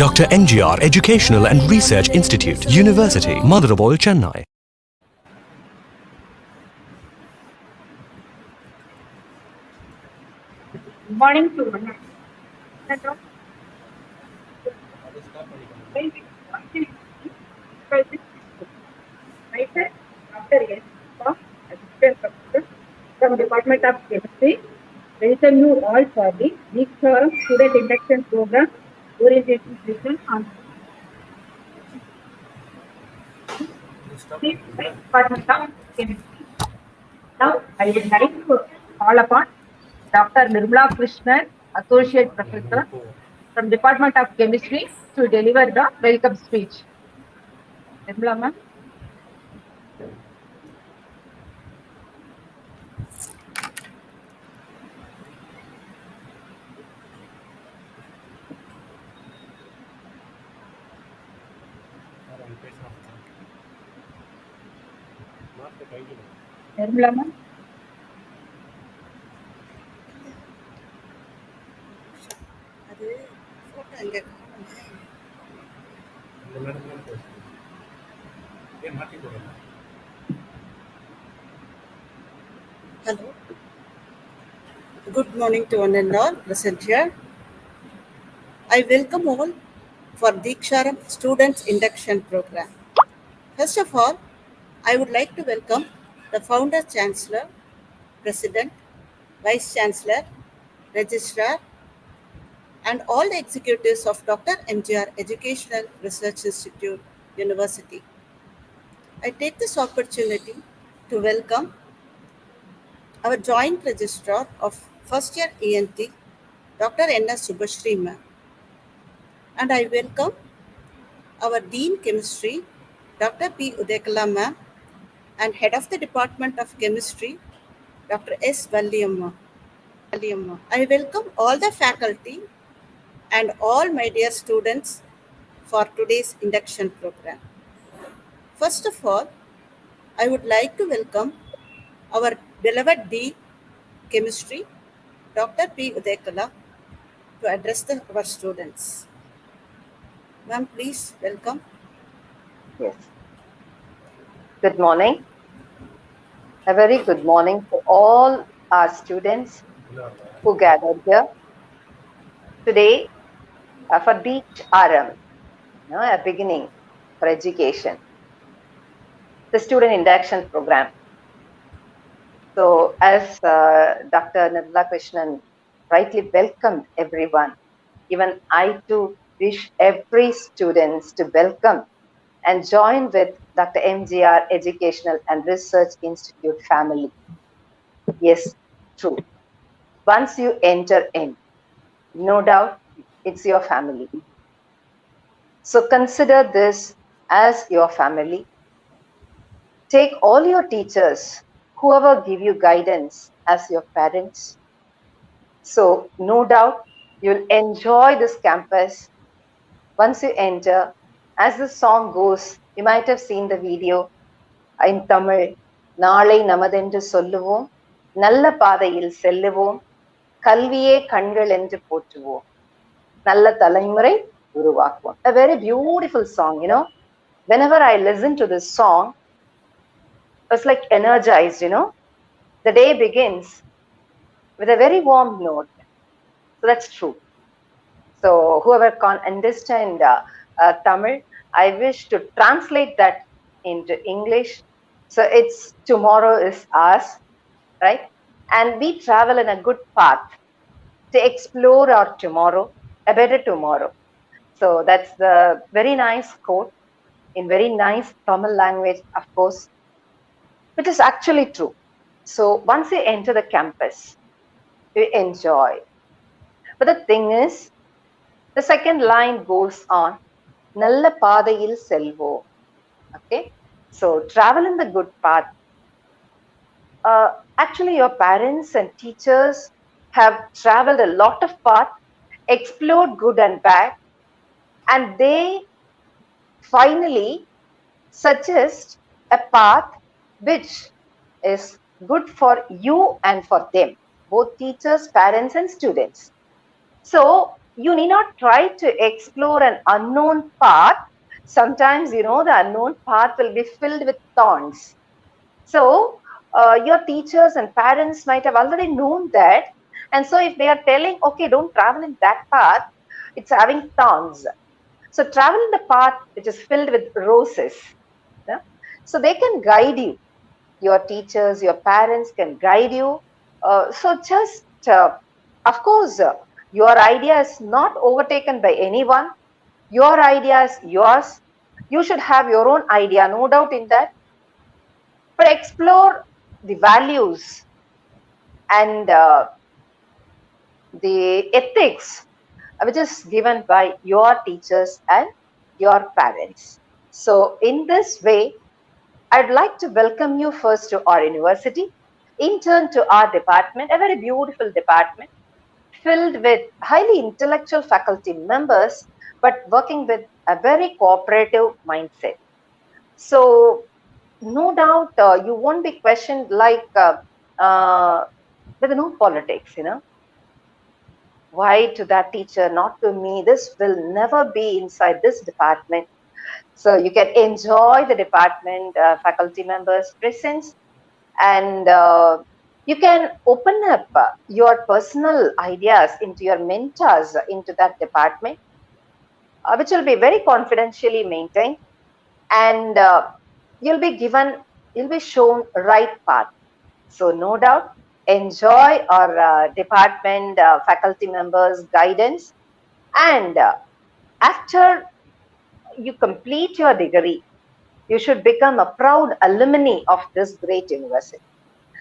Dr. NGR Educational and Research Institute, University, Madurai, Chennai. Morning to one. From Department of Chemistry, welcome you all for the Deeksharam Student Induction Program orientation session on Department of Chemistry. Now, I would like to call upon Dr. Nirmala Krishnan, Associate Professor from Department of Chemistry, to deliver the welcome speech. Nirmala ma'am. Nirmala ma'am. Hello. Good morning to one and all present here. I welcome all for Deeksharam Students Induction Program. First of all, I would like to welcome the Founder Chancellor, President, Vice Chancellor, Registrar, and all the executives of Dr. MGR Educational Research Institute, University. I take this opportunity to welcome our Joint Registrar of First Year ENT, Dr. N.S. Subhashri ma'am. And I welcome our Dean Chemistry, Dr. P. Udekala ma'am, and Head of the Department of Chemistry, Dr. S. Valliyamma. I welcome all the faculty and all my dear students for today's induction program. First of all, I would like to welcome our beloved Dean Chemistry, Dr. P. Udekala, to address our students. Ma'am, please welcome. Yes. Good morning. A very good morning to all our students who gathered here today for Deeksharam, a beginning for education, the student induction program. So, as Dr. Nirmala Krishnan rightly welcomed everyone, even I too wish every student to welcome and join with Dr. MGR Educational and Research Institute family. Yes, true. Once you enter in, no doubt it's your family. So consider this as your family. Take all your teachers, whoever give you guidance, as your parents. So no doubt you'll enjoy this campus. Once you enter, as the song goes, you might have seen the video in Tamil. நாளை நமதென்று சொல்லுவோம், நல்ல பாதையில் செல்லுவோம், கல்வியே கண்கள் என்று போற்றுவோம், நல்ல தலைமுறை உருவாக்குவோம். A very beautiful song, you know. Whenever I listen to this song, it's like energized, you know. The day begins with a very warm note. So that's true. So whoever can understand Tamil, I wish to translate that into English. So it's tomorrow is ours, right? And we travel in a good path to explore our tomorrow, a better tomorrow. So that's the very nice quote in very nice Tamil language, of course, which is actually true. So once you enter the campus, you enjoy. But the thing is, the second line goes on, நல்ல பாதையில் செல்வோம். Okay, so travel in the good path. Actually, your parents and teachers have traveled a lot of path, explored good and bad, and they finally suggest a path which is good for you and for them, both teachers, parents, and students. So you need not try to explore an unknown path. Sometimes, the unknown path will be filled with thorns. So your teachers and parents might have already known that. And so if they are telling, okay, don't travel in that path, it's having thorns. So travel in the path which is filled with roses. Yeah? So they can guide you. Your teachers, your parents can guide you. So just, of course, your idea is not overtaken by anyone. Your idea is yours. You should have your own idea, no doubt in that. But explore the values and the ethics which is given by your teachers and your parents. So in this way, I'd like to welcome you first to our university, in turn to our department, a very beautiful department filled with highly intellectual faculty members, but working with a very cooperative mindset. So no doubt you won't be questioned like with no politics, Why to that teacher, not to me? This will never be inside this department. So you can enjoy the department faculty members' presence, and you can open up your personal ideas into your mentors into that department, which will be very confidentially maintained, and you'll be shown right path. So no doubt, enjoy our department faculty members' guidance, and after you complete your degree, you should become a proud alumni of this great university.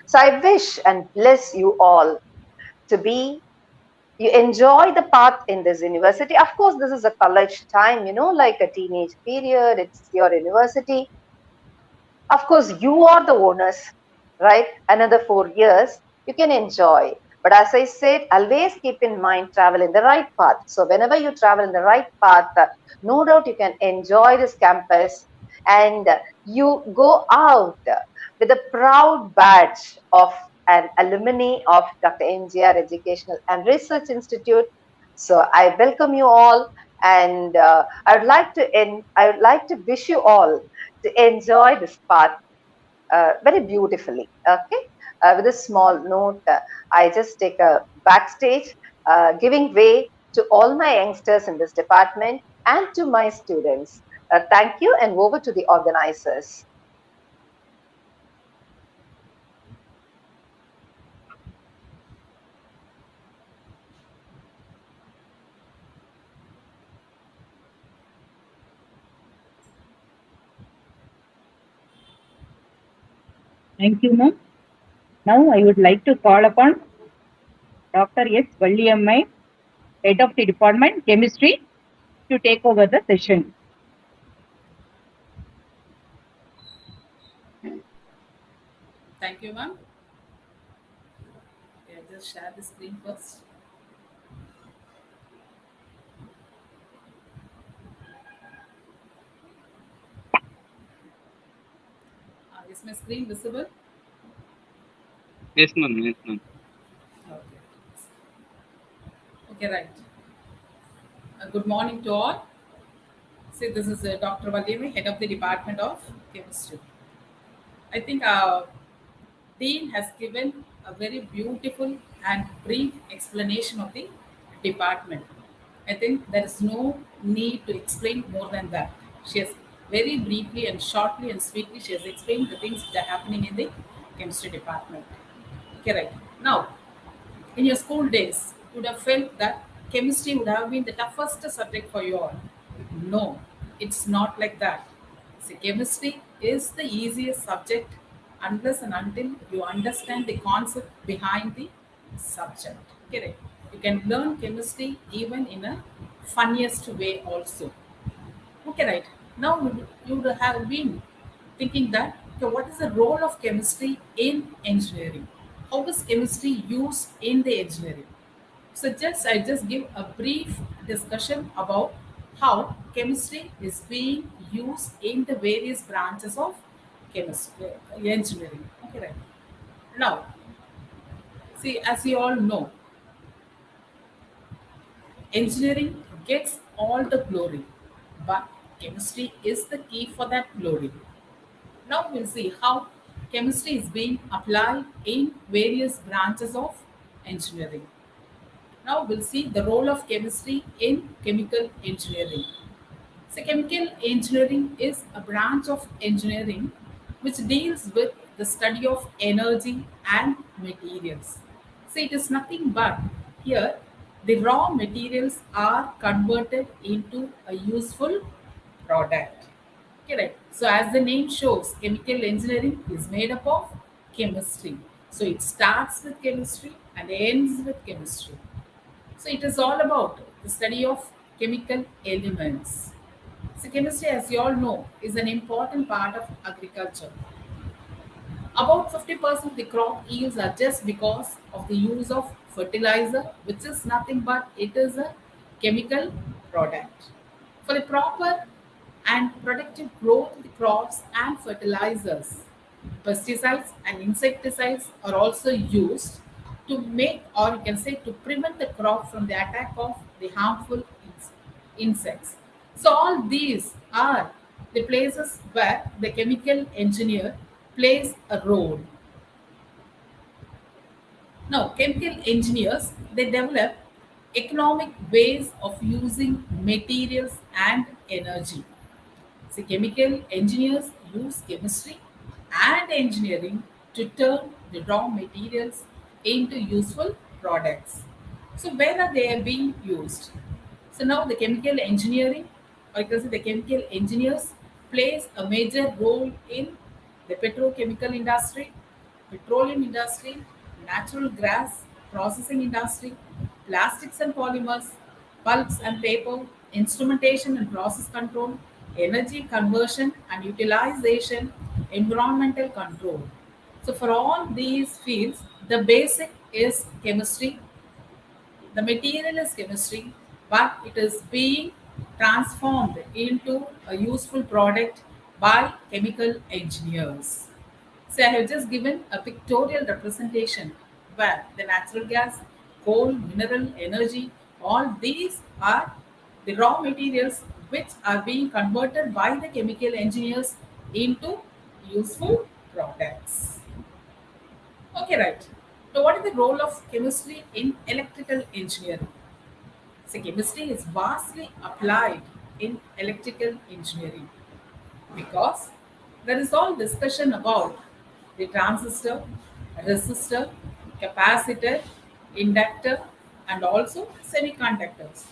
So I wish and bless you all to be, you enjoy the path in this university. Of course, this is a college time, like a teenage period, it's your university. Of course, you are the owners, right? Another 4 years, you can enjoy. But as I said, always keep in mind, travel in the right path. So whenever you travel in the right path, no doubt you can enjoy this campus, and you go out with a proud badge of an alumni of Dr. NGR Educational and Research Institute. So I welcome you all, and I would like to wish you all to enjoy this path very beautifully. Okay, with a small note, I just take a backstage, giving way to all my youngsters in this department and to my students. Thank you, and over to the organizers. Thank you, ma'am. Now I would like to call upon Dr. S. Valliammai, Head of the Department, Chemistry, to take over the session. Thank you, ma'am. Okay, I'll just share the screen first. Is my screen visible? Yes, ma'am. Yes, ma'am. Okay. Okay, right. Good morning to all. See, this is Dr. Valliammai, Head of the Department of Chemistry. I think Dean has given a very beautiful and brief explanation of the department. I think there is no need to explain more than that. She has very briefly and shortly and sweetly she has explained the things that are happening in the chemistry department. Okay, right. Now, in your school days, you would have felt that chemistry would have been the toughest subject for you all. No, it's not like that. See, chemistry is the easiest subject unless and until you understand the concept behind the subject. Correct. You can learn chemistry even in a funniest way also. Okay, right. Now you would have been thinking that, okay, what is the role of chemistry in engineering? How is chemistry used in the engineering? So I just give a brief discussion about how chemistry is being used in the various branches of chemistry engineering. Okay, right. Now, see, as you all know, engineering gets all the glory, but chemistry is the key for that glory. Now we'll see how chemistry is being applied in various branches of engineering. Now we'll see the role of chemistry in chemical engineering. So, chemical engineering is a branch of engineering which deals with the study of energy and materials. So, it is nothing but here the raw materials are converted into a useful product. Correct. So, as the name shows, chemical engineering is made up of chemistry. So, it starts with chemistry and ends with chemistry. So it is all about the study of chemical elements. So chemistry, as you all know, is an important part of agriculture. About 50% of the crop yields are just because of the use of fertilizer, which is nothing but it is a chemical product. For the proper and productive growth of the crops and fertilizers, pesticides and insecticides are also used to make, or you can say to prevent the crop from the attack of the harmful insects. So all these are the places where the chemical engineer plays a role. Now, chemical engineers they develop economic ways of using materials and energy. So, chemical engineers use chemistry and engineering to turn the raw materials into useful products. So, where are they being used? So, now the chemical engineering, or you can say the chemical engineers, plays a major role in the petrochemical industry, petroleum industry, natural gas processing industry, plastics and polymers, pulps and paper, instrumentation and process control, energy conversion and utilization, environmental control. So, for all these fields, the basic is chemistry, the material is chemistry, but it is being transformed into a useful product by chemical engineers. So I have just given a pictorial representation where the natural gas, coal, mineral, energy, all these are the raw materials which are being converted by the chemical engineers into useful products. Okay, right. So, what is the role of chemistry in electrical engineering? So, chemistry is vastly applied in electrical engineering because there is all discussion about the transistor, resistor, capacitor, inductor, and also semiconductors.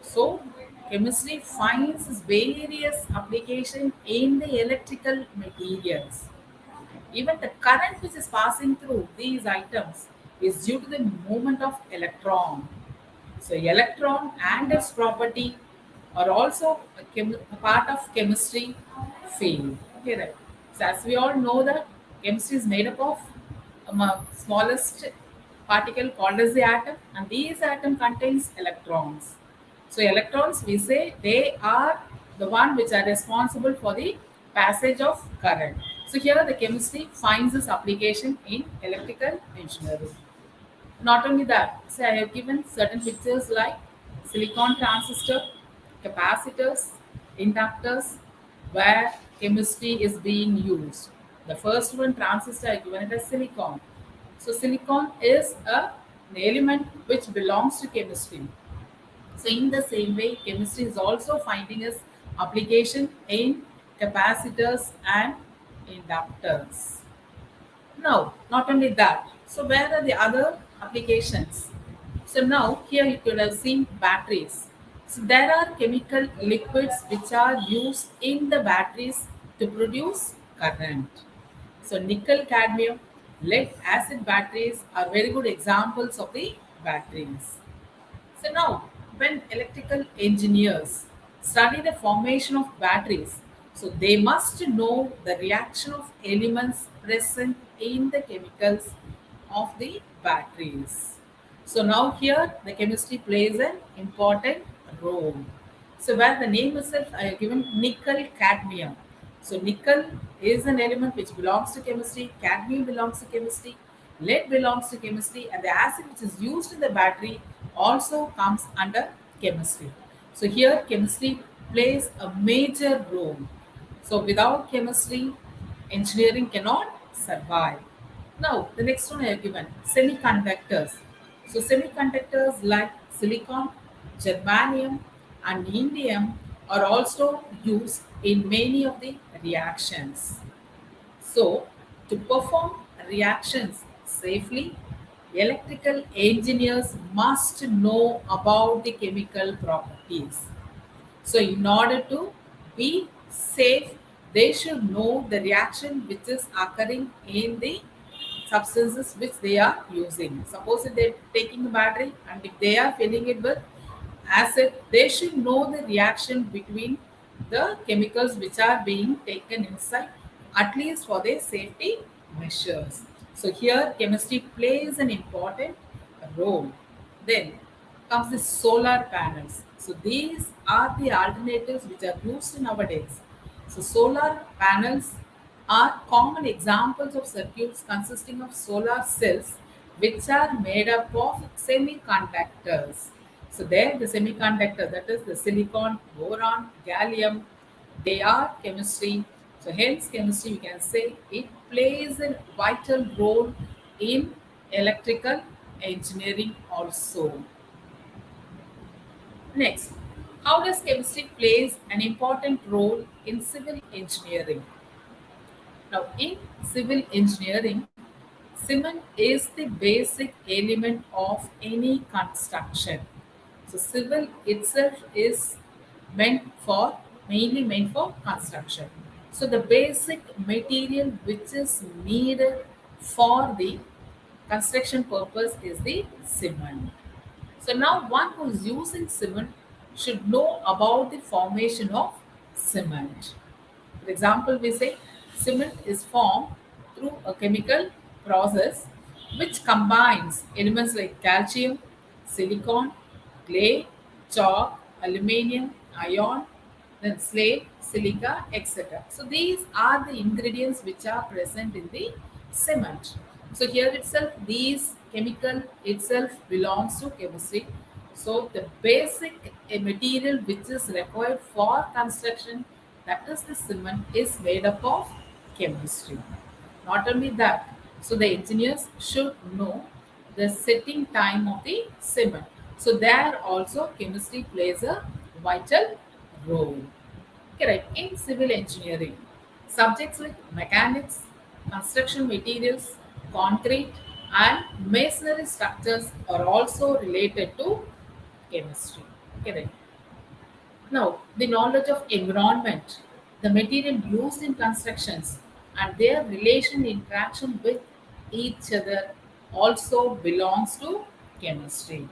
So, chemistry finds its various application in the electrical materials. Even the current which is passing through these items is due to the movement of electron. So electron and its property are also a part of chemistry field. Okay, right. So as we all know that chemistry is made up of smallest particle called as the atom, and these atom contains electrons. So electrons, we say they are the one which are responsible for the passage of current. So here the chemistry finds its application in electrical engineering. Not only that, say I have given certain pictures like silicon transistor, capacitors, inductors, where chemistry is being used. The first one, transistor, I have given it as silicon. So silicon is an element which belongs to chemistry. So in the same way, chemistry is also finding its application in capacitors and inductors. Now, not only that, so where are the other applications? So now here you could have seen batteries. So there are chemical liquids which are used in the batteries to produce current. So nickel, cadmium, lead acid batteries are very good examples of the batteries. So now, when electrical engineers study the formation of batteries. So they must know the reaction of elements present in the chemicals of the batteries. So now here the chemistry plays an important role. So where the name itself I have given nickel cadmium. So nickel is an element which belongs to chemistry, cadmium belongs to chemistry, lead belongs to chemistry, and the acid which is used in the battery also comes under chemistry. So here chemistry plays a major role. So without chemistry, engineering cannot survive. Now, the next one I have given semiconductors. So, semiconductors like silicon, germanium, and indium are also used in many of the reactions. So, to perform reactions safely, electrical engineers must know about the chemical properties. So, in order to be safe, they should know the reaction which is occurring in the substances which they are using. Suppose if they're taking a battery and if they are filling it with acid, they should know the reaction between the chemicals which are being taken inside, at least for their safety measures. So here chemistry plays an important role. Then comes the solar panels. So these are the alternatives which are used nowadays. So solar panels are common examples of circuits consisting of solar cells which are made up of semiconductors. So there the semiconductor, that is the silicon, boron, gallium, they are chemistry. So hence chemistry we can say it plays a vital role in electrical engineering also. Next, how does chemistry plays an important role in civil engineering? Now, in civil engineering, cement is the basic element of any construction. So, civil itself is meant for mainly meant for construction. So, the basic material which is needed for the construction purpose is the cement. So now one who is using cement should know about the formation of cement. For example, we say cement is formed through a chemical process which combines elements like calcium, silicon, clay, chalk, aluminium, iron, then slate, silica, etc. So these are the ingredients which are present in the cement. So here itself, these chemical itself belongs to chemistry. So the basic material which is required for construction, that is the cement, is made up of chemistry. Not only that, so the engineers should know the setting time of the cement. So there also chemistry plays a vital role. Correct. In civil engineering, subjects like mechanics, construction materials, concrete, and masonry structures are also related to chemistry. Correct. Now, the knowledge of environment, the material used in constructions, and their relation interaction with each other also belongs to chemistry.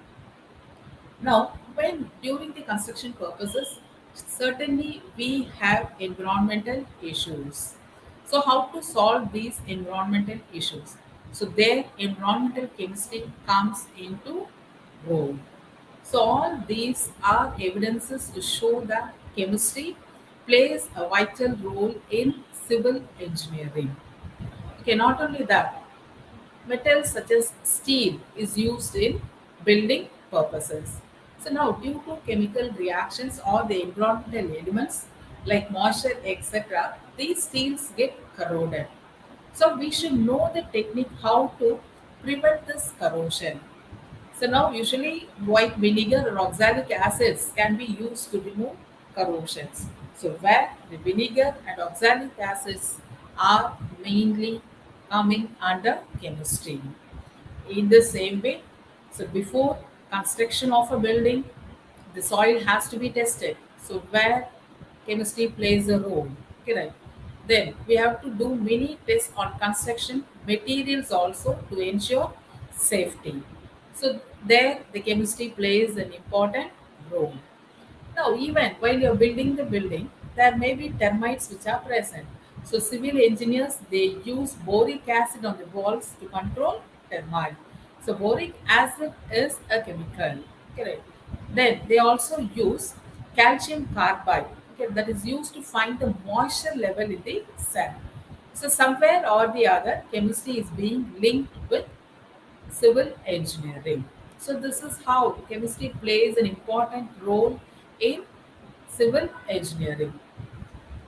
Now, when during the construction purposes, certainly we have environmental issues. So, how to solve these environmental issues? So, there environmental chemistry comes into role. So, all these are evidences to show that chemistry plays a vital role in civil engineering. Okay, not only that, metals such as steel is used in building purposes. So now due to chemical reactions or the environmental elements like moisture etc., these steels get corroded. So we should know the technique how to prevent this corrosion. So now usually white vinegar or oxalic acids can be used to remove corrosions. So where the vinegar and oxalic acids are mainly coming under chemistry. In the same way, so before construction of a building, the soil has to be tested. So where chemistry plays a role. Okay, right. Then we have to do many tests on construction materials also to ensure safety. So there the chemistry plays an important role. Now, even while you're building the building, there may be termites which are present. So, civil engineers they use boric acid on the walls to control termite. So, boric acid is a chemical. Correct. Then they also use calcium carbide. Okay, that is used to find the moisture level in the sand. So, somewhere or the other, chemistry is being linked with civil engineering. So, this is how chemistry plays an important role in civil engineering.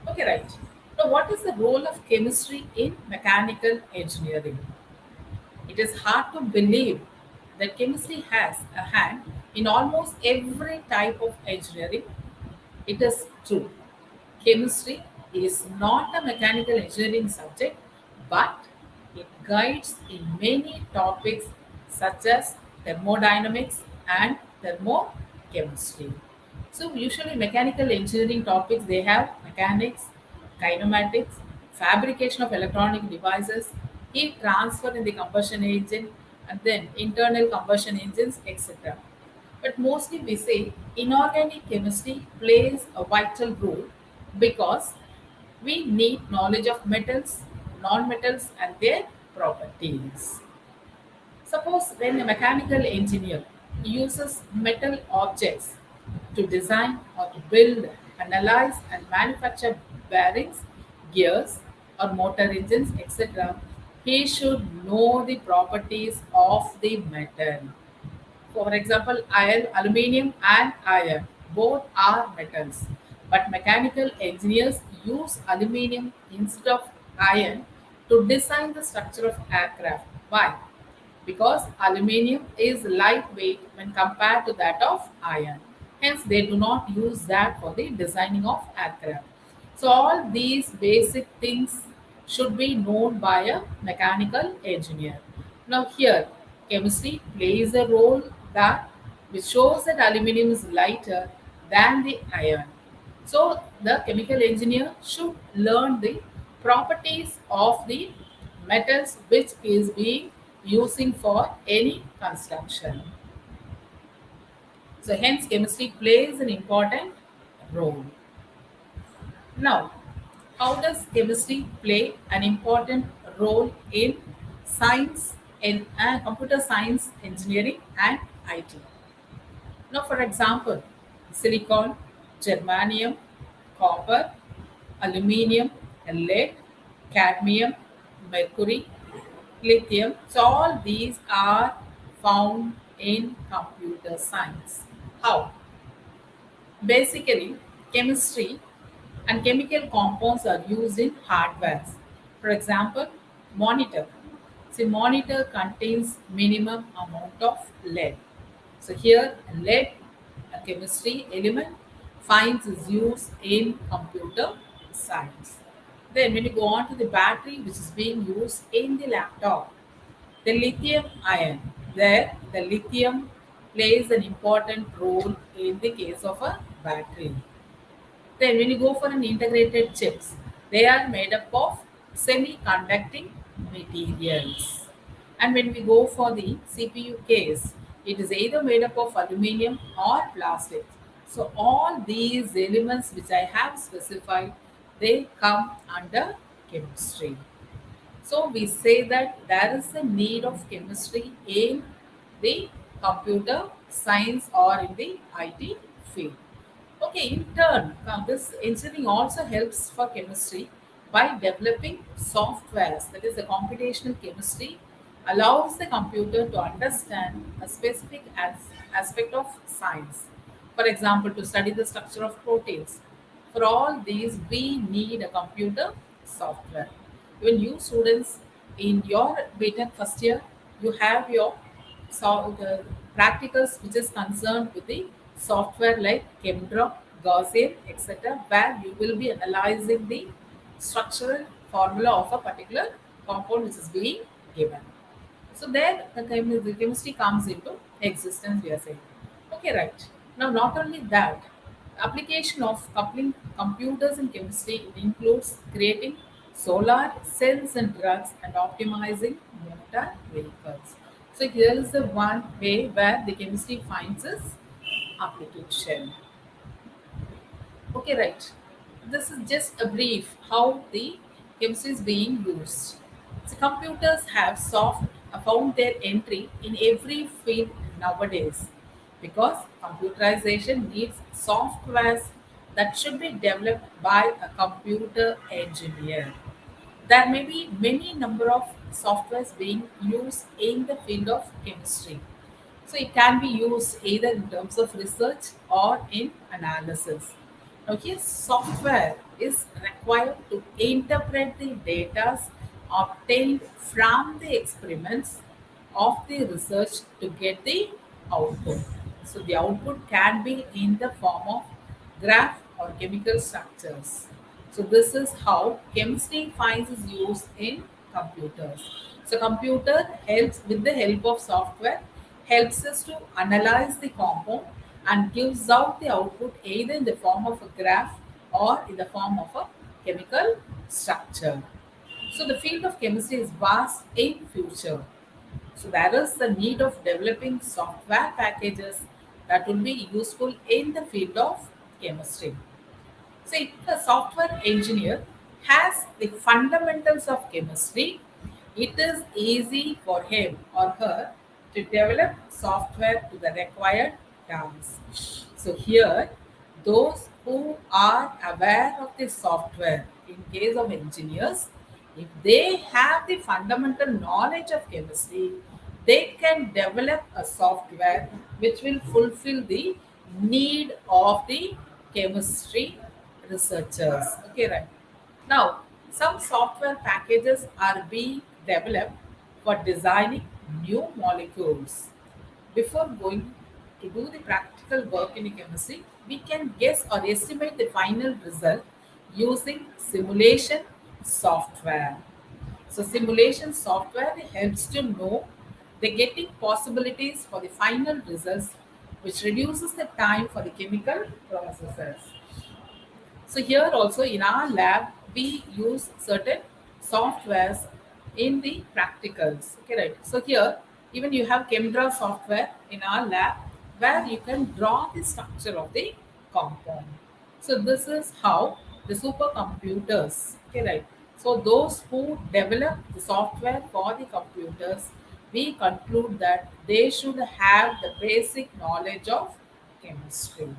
Okay, right. Now, what is the role of chemistry in mechanical engineering? It is hard to believe that chemistry has a hand in almost every type of engineering. It is true. Chemistry is not a mechanical engineering subject, but it guides in many topics such as thermodynamics and thermochemistry. So usually mechanical engineering topics they have mechanics, kinematics, fabrication of electronic devices, heat transfer in the combustion engine, and then internal combustion engines, etc. But mostly we say inorganic chemistry plays a vital role because we need knowledge of metals, non-metals and their properties. Suppose when a mechanical engineer uses metal objects to design or to build, analyze and manufacture bearings, gears or motor engines, etc., he should know the properties of the metal. For example, iron, aluminium, and iron both are metals, but mechanical engineers use aluminium instead of iron to design the structure of aircraft. Why? Because aluminium is lightweight when compared to that of iron. Hence, they do not use that for the designing of aircraft. So, all these basic things should be known by a mechanical engineer. Now, here, chemistry plays a role that which shows that aluminium is lighter than the iron. So, the chemical engineer should learn the properties of the metals which is being using for any construction. So hence chemistry plays an important role. Now, how does chemistry play an important role in science in computer science, engineering and IT? Now, for example, silicon, germanium, copper, aluminium, lead, cadmium, mercury, lithium. So, all these are found in computer science. How? Basically, chemistry and chemical compounds are used in hardwares. For example, monitor. See, monitor contains minimum amount of lead. So here, lead, a chemistry element, finds its use in computer science. Then when you go on to the battery, which is being used in the laptop, the lithium ion, there the lithium plays an important role in the case of a battery. Then when you go for an integrated chips, they are made up of semi-conducting materials. And when we go for the CPU case, it is either made up of aluminum or plastic. So all these elements which I have specified, they come under chemistry. So we say that there is a need of chemistry in the computer science or in the IT field. Okay, in turn, now this engineering also helps for chemistry by developing softwares. That is, the computational chemistry allows the computer to understand a specific aspect of science. For example, to study the structure of proteins. For all these, we need a computer software. Even you students in your BTech first year, you have your the practicals which is concerned with the software like ChemDraw, Gaussian, etc., where you will be analyzing the structural formula of a particular compound which is being given. So there the chemistry comes into existence, we are saying. Okay, right. Now not only that, application of coupling computers in chemistry it includes creating solar cells and drugs and optimizing motor vehicles. So here is the one way where the chemistry finds its application. Okay, right. This is just a brief how the chemistry is being used. So computers have found their entry in every field nowadays because computerization needs softwares that should be developed by a computer engineer. There may be many number of softwares being used in the field of chemistry. So it can be used either in terms of research or in analysis. Now here software is required to interpret the data obtained from the experiments of the research to get the output. So the output can be in the form of graph or chemical structures. So this is how chemistry finds its use in computers. So computer helps with the help of software helps us to analyze the compound and gives out the output either in the form of a graph or in the form of a chemical structure. So the field of chemistry is vast in future. So there is the need of developing software packages that will be useful in the field of chemistry. So if a software engineer has the fundamentals of chemistry, it is easy for him or her to develop software to the required task. So here, those who are aware of the software, in case of engineers, if they have the fundamental knowledge of chemistry, they can develop a software which will fulfill the need of the chemistry researchers. Okay, right. Now, some software packages are being developed for designing new molecules. Before going to do the practical work in chemistry, we can guess or estimate the final result using simulation software. So simulation software helps to know the getting possibilities for the final results, which reduces the time for the chemical processes. So here also in our lab, we use certain softwares in the practicals. Okay, right. So here, even you have Chemdra software in our lab where you can draw the structure of the compound. So this is how the supercomputers, okay, right. So those who develop the software for the computers, we conclude that they should have the basic knowledge of chemistry.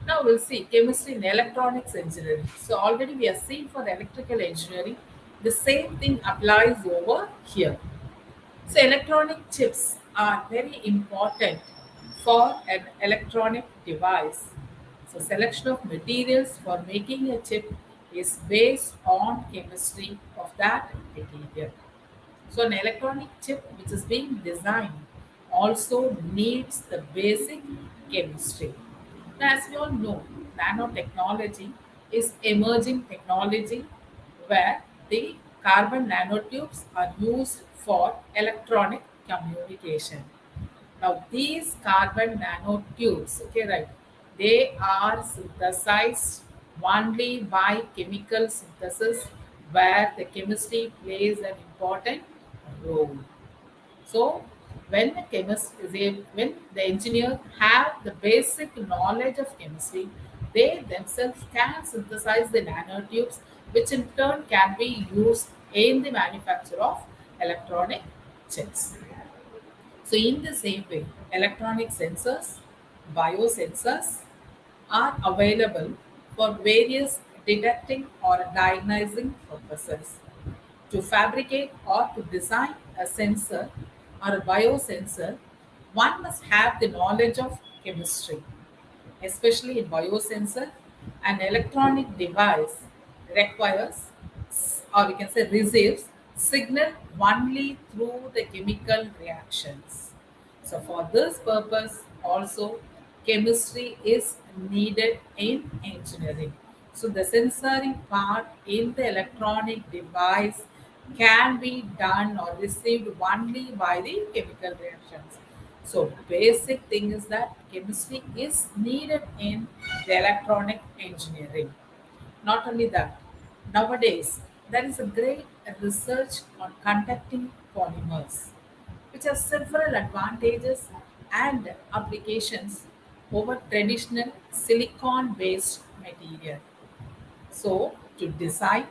Now we'll see chemistry and electronics engineering. So already we have seen for the electrical engineering, the same thing applies over here. So electronic chips are very important for an electronic device. So selection of materials for making a chip is based on chemistry of that material. So an electronic chip which is being designed also needs the basic chemistry. Now, as we all know, nanotechnology is emerging technology where the carbon nanotubes are used for electronic communication. Now, these carbon nanotubes, okay, right, they are synthesized only by chemical synthesis where the chemistry plays an important role. So, when the chemist is when the engineer have the basic knowledge of chemistry, they themselves can synthesize the nanotubes, which in turn can be used in the manufacture of electronic chips. So, in the same way, electronic sensors, biosensors are available for various detecting or diagnosing purposes. To fabricate or to design a sensor or a biosensor, one must have the knowledge of chemistry, especially in biosensor. An electronic device requires, or we can say receives, signal only through the chemical reactions. So for this purpose also chemistry is needed in engineering. So the sensory part in the electronic device can be done or received only by the chemical reactions. So basic thing is that chemistry is needed in the electronic engineering. Not only that, nowadays there is a great research on conducting polymers, which has several advantages and applications over traditional silicon based material. So, to design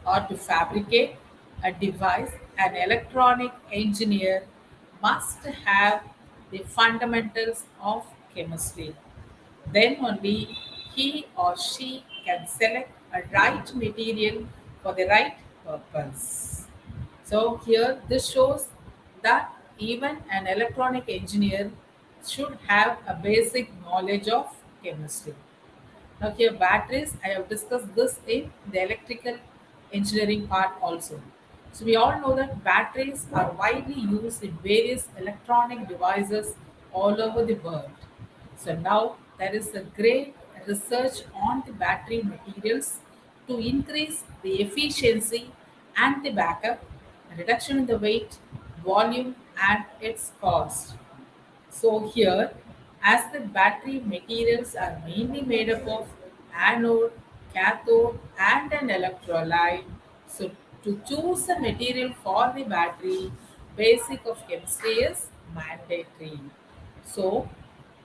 or to fabricate a device, an electronic engineer must have the fundamentals of chemistry. Then only he or she can select a right material for the right purpose. So, here this shows that even an electronic engineer should have a basic knowledge of chemistry. Now here batteries, I have discussed this in the electrical engineering part also. So we all know that batteries are widely used in various electronic devices all over the world. So now there is a great research on the battery materials to increase the efficiency and the backup, reduction in the weight, volume and its cost. So here, as the battery materials are mainly made up of anode, cathode, and an electrolyte, so to choose a material for the battery, basic of chemistry is mandatory. So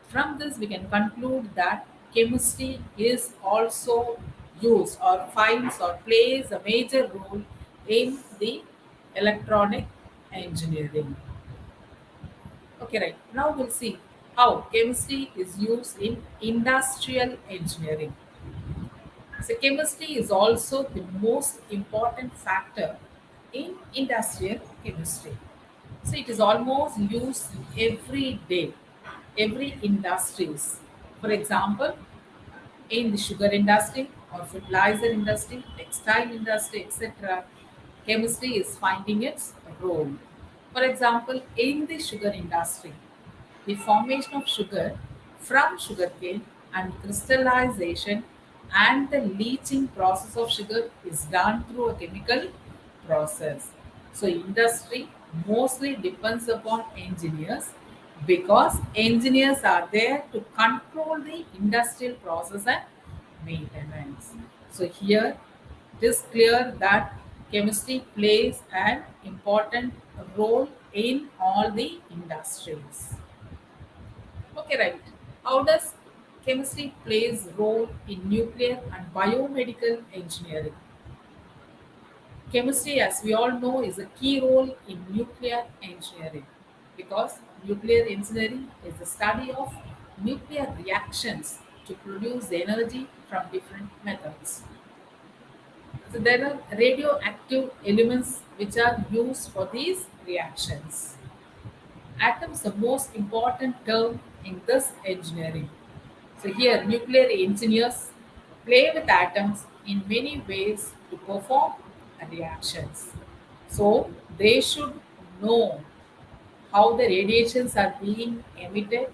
from this we can conclude that chemistry is also used or finds or plays a major role in the electronic engineering. Okay, right. Now we'll see how chemistry is used in industrial engineering. So, chemistry is also the most important factor in industrial chemistry. So, it is almost used every day, every industries. For example, in the sugar industry or fertilizer industry, textile industry, etc., chemistry is finding its role. For example, in the sugar industry, the formation of sugar from sugarcane and crystallization and the leaching process of sugar is done through a chemical process. So industry mostly depends upon engineers because engineers are there to control the industrial process and maintenance. So here it is clear that chemistry plays an important role in all the industries. Okay, right. How does chemistry plays role in nuclear and biomedical engineering? Chemistry, as we all know, is a key role in nuclear engineering because nuclear engineering is the study of nuclear reactions to produce energy from different methods. So there are radioactive elements which are used for these reactions. Atoms the most important term in this engineering. So here nuclear engineers play with atoms in many ways to perform reactions. So they should know how the radiations are being emitted,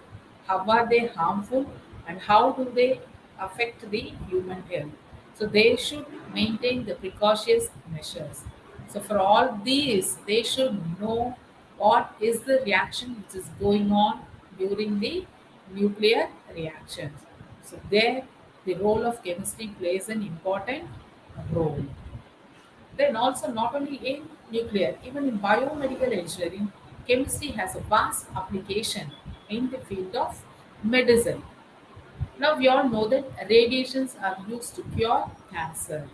how are they harmful, and how do they affect the human health. So they should maintain the precautionary measures. So for all these, they should know what is the reaction which is going on during the nuclear reactions. So there, the role of chemistry plays an important role. Then also not only in nuclear, even in biomedical engineering, chemistry has a vast application in the field of medicine. Now we all know that radiations are used to cure cancer.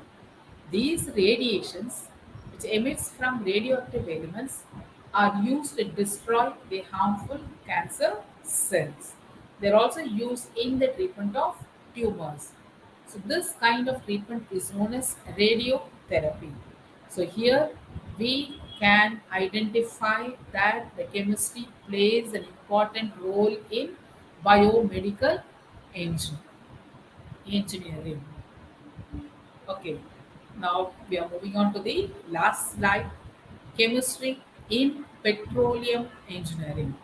These radiations, which emits from radioactive elements, are used to destroy the harmful cancer cells. They're also used in the treatment of tumors. So this kind of treatment is known as radiotherapy. So here we can identify that the chemistry plays an important role in biomedical engi- engineering. Okay, now we are moving on to the last slide, chemistry in petroleum engineering.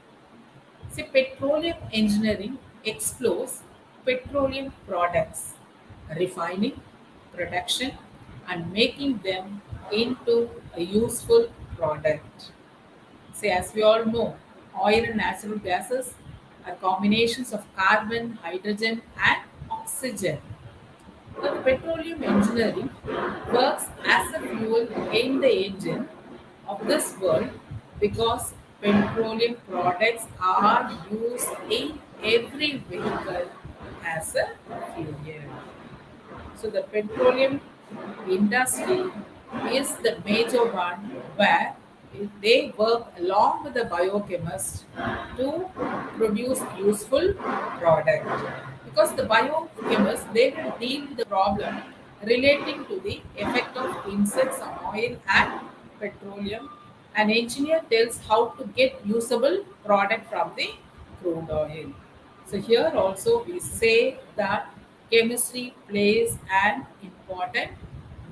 See, petroleum engineering explores petroleum products, refining, production, and making them into a useful product. See, as we all know, oil and natural gases are combinations of carbon, hydrogen, and oxygen. Now, the petroleum engineering works as a fuel in the engine of this world because petroleum products are used in every vehicle has a fuel. So the petroleum industry is the major one where they work along with the biochemists to produce useful product. Because the biochemists they will deal with the problem relating to the effect of insects on oil and petroleum. An engineer tells how to get usable product from the crude oil. So here also we say that chemistry plays an important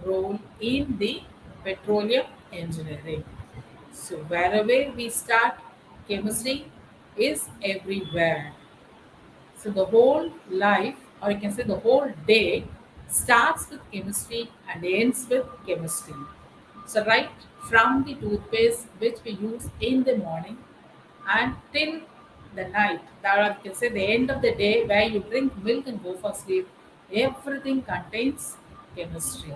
role in the petroleum engineering. So wherever we start, chemistry is everywhere. So the whole life, or you can say the whole day, starts with chemistry and ends with chemistry. So right from the toothpaste which we use in the morning and till the night, that or you can say the end of the day where you drink milk and go for sleep, everything contains chemistry.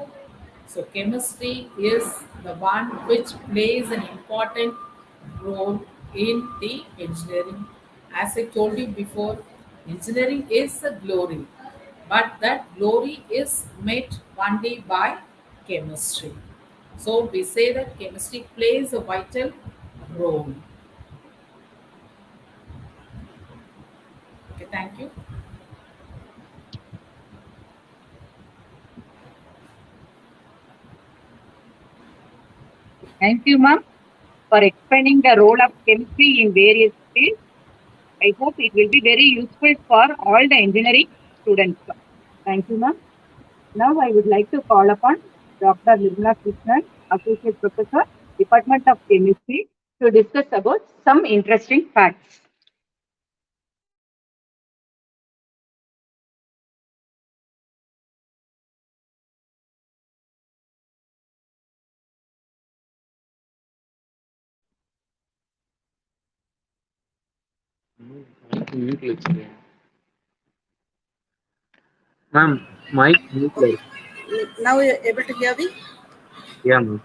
So chemistry is the one which plays an important role in the engineering. As I told you before, engineering is a glory, but that glory is met only by chemistry. So we say that chemistry plays a vital role. Okay, thank you. Thank you, ma'am, for explaining the role of chemistry in various fields. I hope it will be very useful for all the engineering students. Thank you, ma'am. Now I would like to call upon Dr. Nirmala Krishnan, Associate Professor, Department of Chemistry, to discuss about some interesting facts. Mute வச்சிருக்கேன். Ma'am, mic mute Okay. Now you're able to hear me? Yeah, ma'am.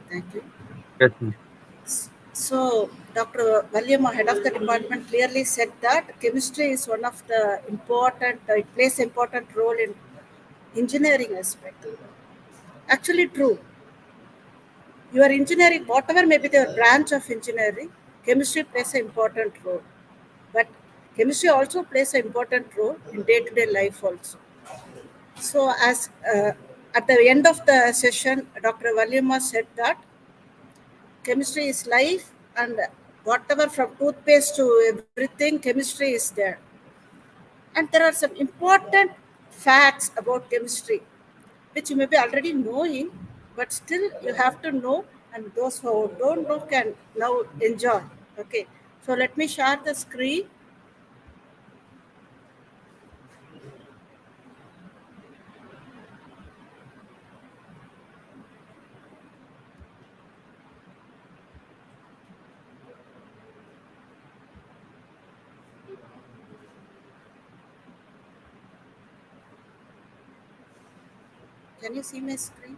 Thank you. Yes, ma'am. So, Dr. Valyama, head of the department, clearly said that chemistry is one of the important, it plays important role in engineering aspect. Actually, true. Your engineering, whatever may be the branch of engineering, chemistry plays an important role. But chemistry also plays an important role in day-to-day life also. So, as at the end of the session, Dr. Valyama said that chemistry is life, and whatever from toothpaste to everything, chemistry is there. And there are some important facts about chemistry which you may be already knowing, but still you have to know, and those who don't know can now enjoy. Okay, so let me share the screen. Can you see my screen?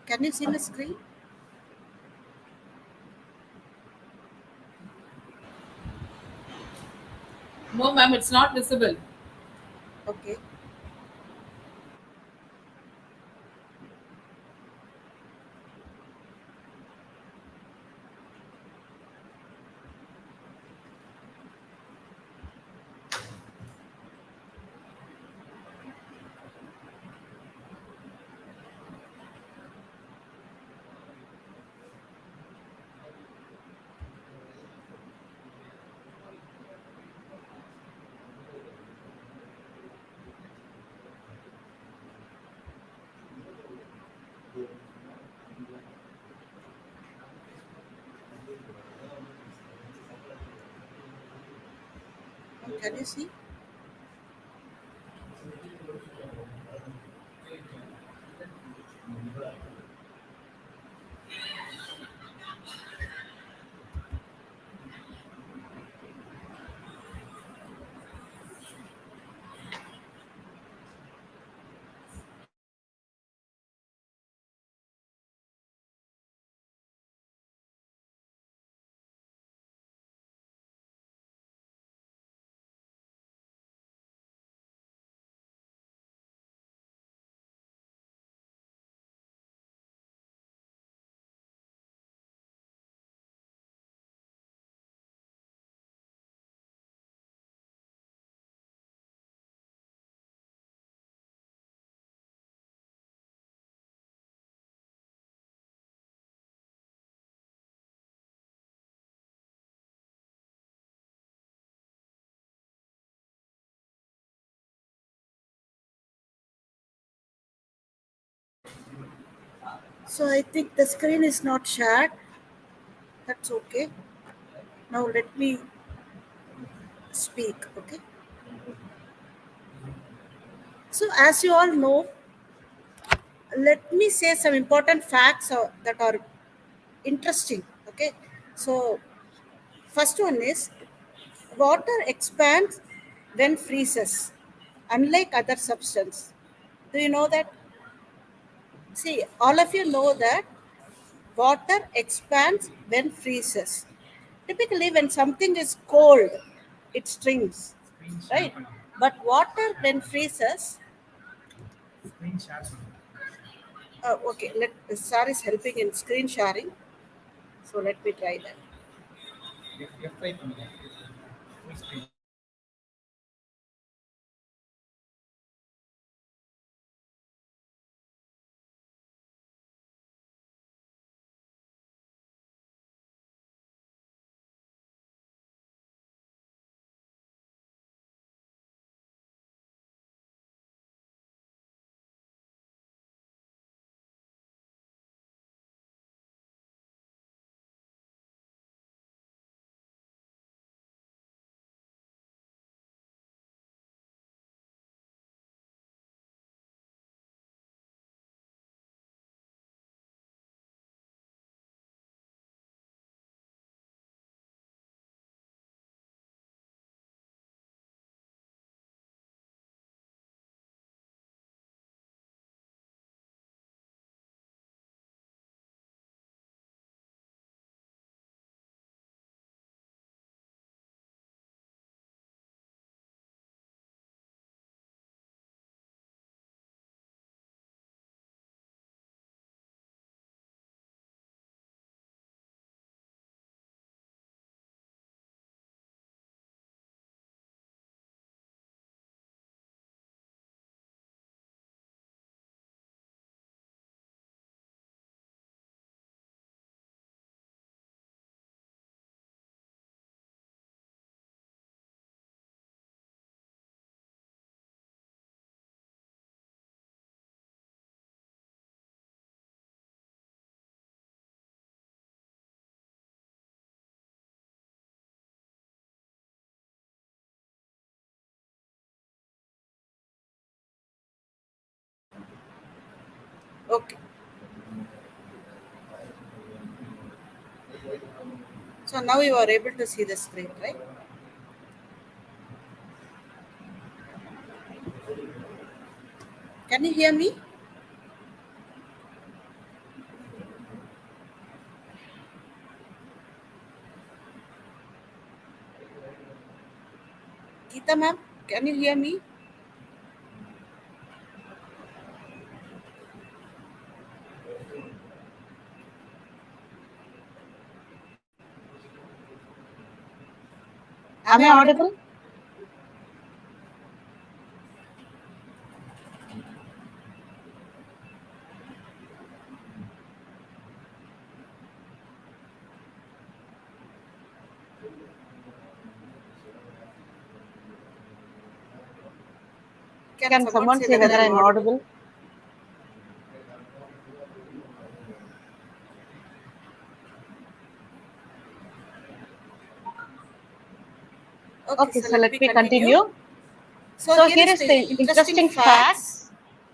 Can you see my screen? No, ma'am, it's not visible. Okay. Can you see? So I think the screen is not shared. That's okay. Now let me speak. Okay. So as you all know, let me say some important facts that are interesting. Okay. So first one is water expands when freezes, unlike other substance. Do you know that? See, all of you know that water expands when freezes. Typically, when something is cold, it shrinks, right? But water when freezes, okay, Sar is helping in screen sharing, so let me try that. Okay, so now you are able to see the screen, right? Can you hear me? Geeta ma'am, can you hear me? Am I audible? Can someone say whether I'm audible? Okay, so let me continue. So here is the interesting facts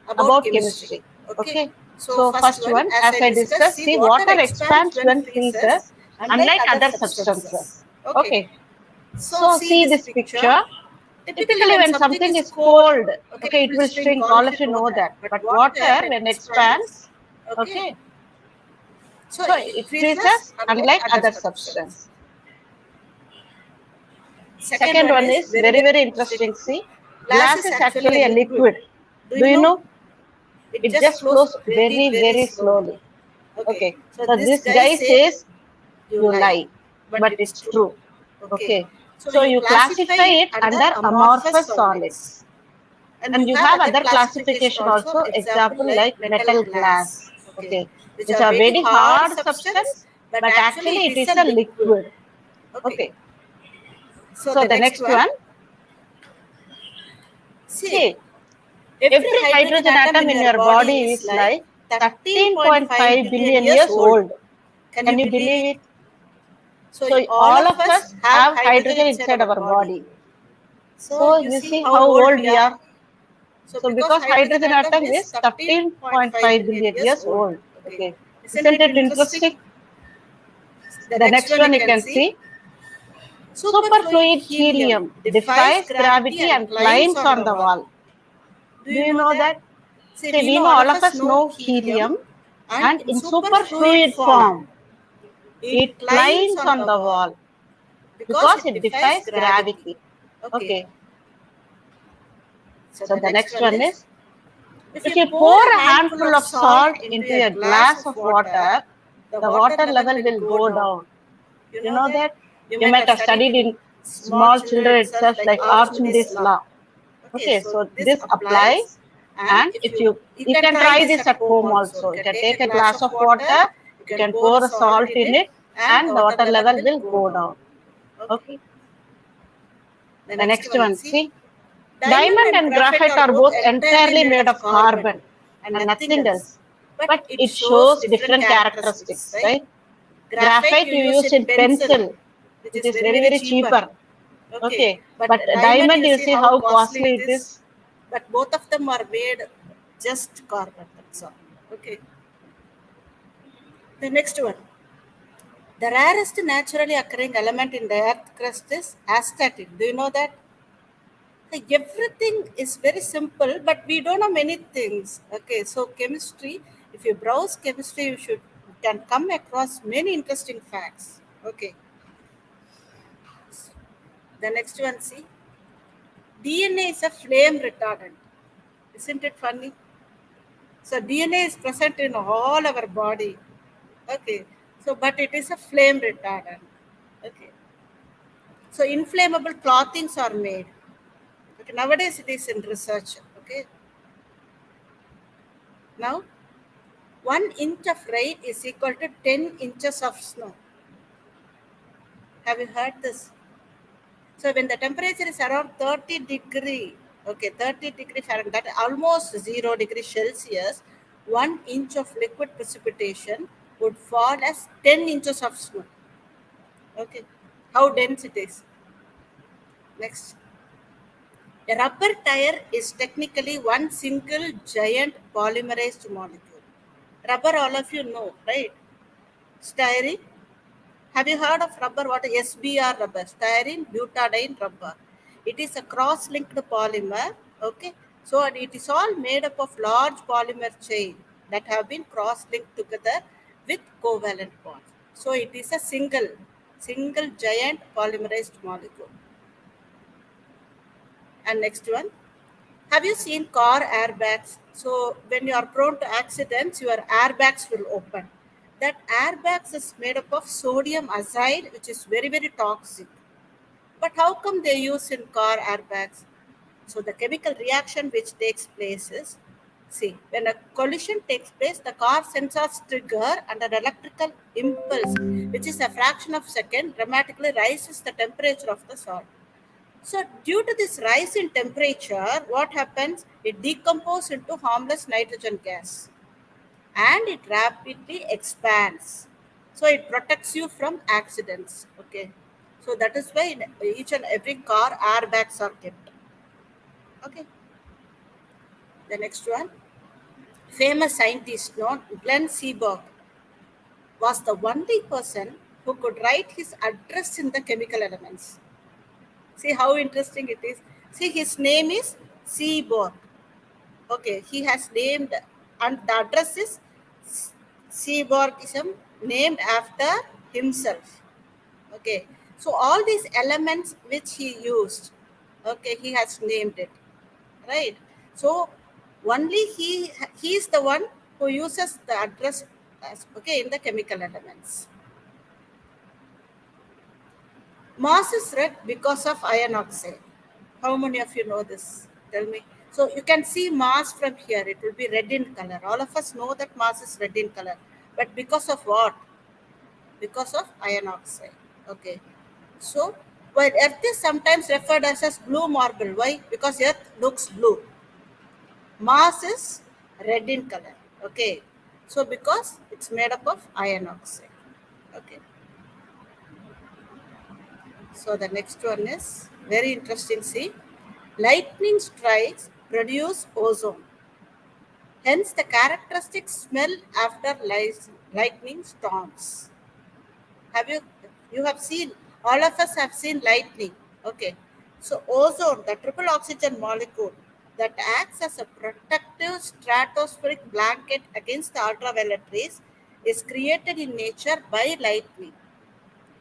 about chemistry. Okay. So first one, as I discussed, see water expands when freezes, unlike other substances. Okay. So see this picture. Typically, when something is cold, okay, it will shrink. All of you know that. But water, when expands, okay, so it freezes, unlike other substance. Second one is very, very interesting. See, glass is actually a liquid. Do you know? It just flows very, very slowly. Okay. So this guy says you lie, but it's true. Okay. So you classify it under amorphous solids. And you have other classification also, example like metal glass. Okay. Which are very hard substance, but actually it is a liquid. Okay. So the next one. See, every hydrogen atom in your body is like 13.5 billion years old. Can you believe it? So all of us have hydrogen inside our body. So you see how old we are. So because hydrogen atom is 13.5 billion years old. Okay. Isn't it interesting? The next one you can see. Superfluid helium defies gravity and climbs on the wall. Do you know that? See, we know all of us know helium, and in superfluid form, it climbs on the wall because it defies gravity. Okay. So the next one is, if you pour a handful of salt into a glass of water, the water level will go down. You know that? You might have studied in small children itself, like Archimedes' law. Okay, so this applies, and if you can try this at home also. You can take a glass of water, you can pour a salt in it, and the water level will go down. Okay. The next one, see, diamond and graphite are both entirely made of carbon and nothing else, but it shows different characteristics, right? Graphite you use in pencil, which is very cheaper. Okay, but diamond, you see how costly it is. But both of them are made just carbon. That's all. Okay. The next one. The rarest naturally occurring element in the earth crust is astatine. Do you know that? Everything is very simple, but we don't know many things. Okay, so chemistry, if you browse chemistry, you can come across many interesting facts. Okay. The next one, see. DNA is a flame retardant. Isn't it funny? So DNA is present in all our body. Okay. So, but it is a flame retardant. Okay. So inflammable clothings are made. Okay. Nowadays it is in research. Okay. Now, 1 inch of rain is equal to 10 inches of snow. Have you heard this? So when the temperature is around 30 degree, okay, 30 degree Fahrenheit, almost 0 degree Celsius, 1 inch of liquid precipitation would fall as 10 inches of snow. Okay, how dense it is. Next. A rubber tire is technically one single giant polymerized molecule. Rubber, all of you know, right? Styrene. Have you heard of rubber? What is SBR rubber? Styrene butadiene rubber. It is a cross-linked polymer. Okay, so it is all made up of large polymer chain that have been cross-linked together with covalent bonds. So it is a single giant polymerized molecule. And next one. Have you seen car airbags? So when you are prone to accidents, your airbags will open. That airbags is made up of sodium azide, which is very toxic. But how come they use in car airbags? So the chemical reaction which takes place is, see, when a collision takes place, the car sensors trigger and an electrical impulse, which is a fraction of a second, dramatically raises the temperature of the salt. So due to this rise in temperature, what happens? It decomposes into harmless nitrogen gas and it rapidly expands. So it protects you from accidents. Okay. So that is why in each and every car airbags are kept. Okay. The next one. Famous scientist known Glenn Seaborg was the only person who could write his address in the chemical elements. See how interesting it is. See, his name is Seaborg. Okay, he has named, and the address is Seaborgism, named after himself. Okay, so all these elements which he used, okay, he has named it, right? So only he is the one who uses the address as, okay, in the chemical elements. Mars is red because of iron oxide. How many of you know this? Tell me. So you can see Mars from here. It will be red in color. All of us know that Mars is red in color. But because of what? Because of iron oxide. Okay. So while Earth is sometimes referred as blue marble. Why? Because Earth looks blue. Mars is red in color. Okay. So because it's made up of iron oxide. Okay. So the next one is very interesting. See, lightning strikes produce ozone. Hence the characteristic smell after lightning storms. You have seen, all of us have seen lightning. Okay. So ozone, the triple oxygen molecule that acts as a protective stratospheric blanket against the ultraviolet rays, is created in nature by lightning.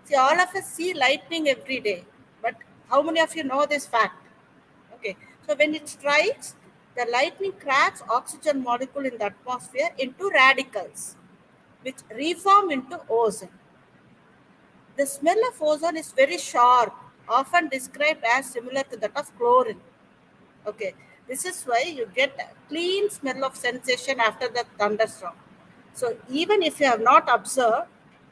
See, all of us see lightning every day, but how many of you know this fact? Okay, so when it strikes, the lightning cracks oxygen molecule in the atmosphere into radicals, which reform into ozone. The smell of ozone is very sharp, often described as similar to that of chlorine. Okay, this is why you get a clean smell of sensation after the thunderstorm. So even if you have not observed,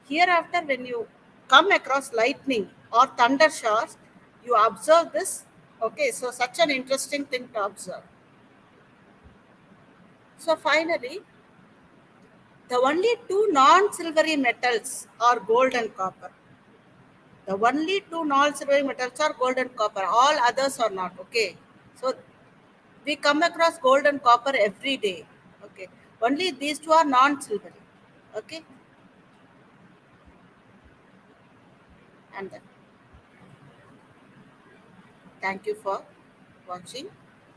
hereafter when you come across lightning or thunder showers, you observe this. Okay, so such an interesting thing to observe. So finally, the only two non-silvery metals are gold and copper. The only two non-silvery metals are gold and copper. All others are not. Okay. So we come across gold and copper every day. Okay. Only these two are non-silvery. Okay. And then, thank you for watching.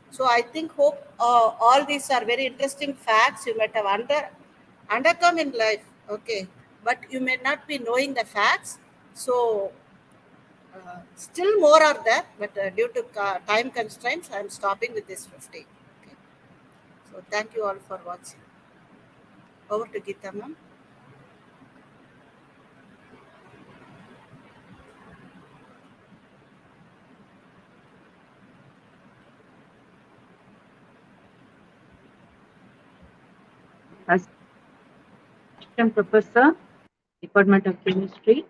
So I think hope all these are very interesting facts you might have undercome in life. Okay. But you may not be knowing the facts. So still more are there, but due to time constraints, I am stopping with this 50. Okay. So thank you all for watching. Over to Geeta ma'am. Assistant Professor, Department of Chemistry.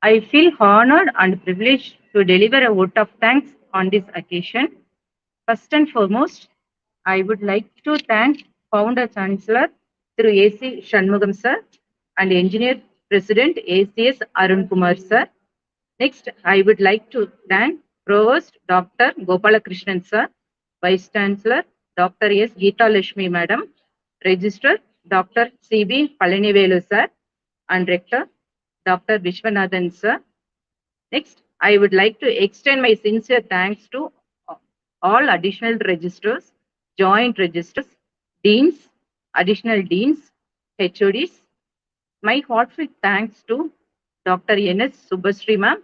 I feel honored and privileged to deliver a vote of thanks on this occasion. First and foremost, I would like to thank Founder Chancellor through AC Shanmugam sir and Engineer President ACS Arun Kumar sir. Next, I would like to thank Provost Dr. Gopalakrishnan sir, Vice Chancellor Dr. S. Geeta Lashmi Madam, Registrar Dr. C.B. Palanivelu sir, and Rector Dr. Vishwanathan sir. Next, I would like to extend my sincere thanks to all additional registrars, joint registrars, deans, additional deans, HODs. My heartfelt thanks to Dr. N.S. Subhasri ma'am,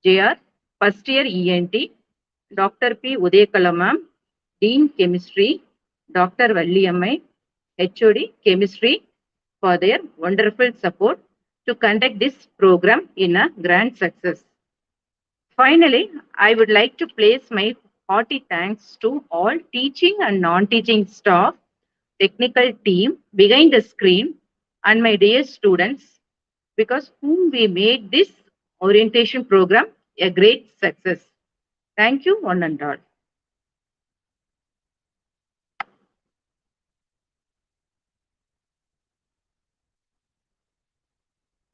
JR, first year ENT, Dr. P. Udayakala ma'am, Dean Chemistry, Dr. Valliammai, HOD Chemistry, for their wonderful support to conduct this program in a grand success. Finally, I would like to place my hearty thanks to all teaching and non-teaching staff, technical team behind the screen, and my dear students, because whom we made this orientation program a great success. Thank you, one and all.